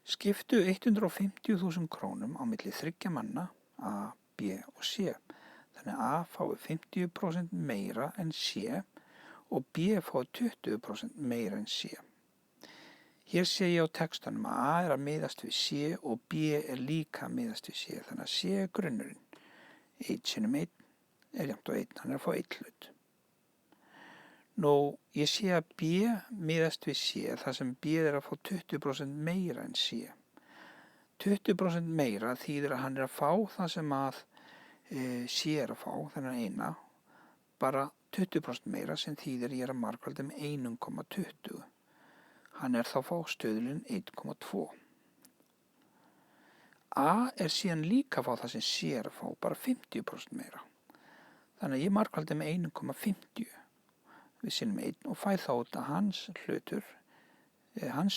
Skiptu 150.000 krónum á milli 3 manna, A, B og C. Þannig A fái 50% meira en C og B fái 20% meira en C. Hér sé ég á textanum að A að miðast við C og B líka að miðast við C, þannig að C grunnurinn. 1 sinnum 1 jafnt á 1, hann að fá 1 hlut. Nú, ég sé að B miðast við C, þar sem B að fá 20% meira en C. 20% meira þýðir að hann að fá það sem að C að fá, þennan eina, bara 20% meira sem þýðir ég að margfalda með 1,20. Hann þá fá stöðulinn 1,2. A síðan líka að fá það sem C að fá, bara 50% meira. Þannig að ég margfalda með 1,50 við sinnum 1 og fæ þá út að hans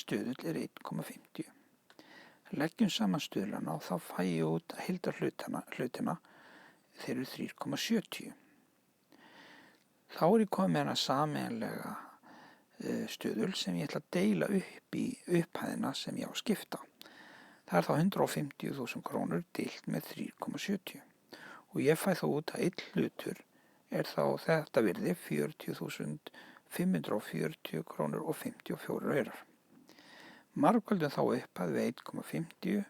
stöðull 1,50. Leggjum saman stöðlana og þá fæ ég út að heildarhlutina þeir eru 3,70. Þá ég komið með hana sameiginlega stöðul sem ég ætla að deila upp í upphæðina sem ég á að skipta. Það þá 150.000 krónur deilt með 3,70 og ég fæ þá út að einn hlutur þá þetta virði 40.540 krónur og 54 aurar. Margföldum þá upphæð við 1,50,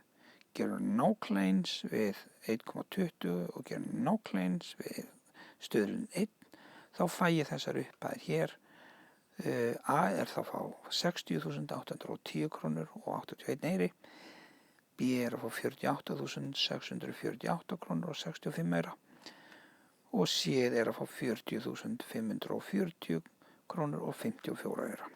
gerum nákvæmlega eins við 1,20 og gerum nákvæmlega eins við stöðlinn 1, þá fæ ég þessar upphæðir hér. A þá fá 60.810 krónur og 81 eyri, B að fá 48.648 krónur og 65 eyra og C að fá 40.540 krónur og 54 eyra.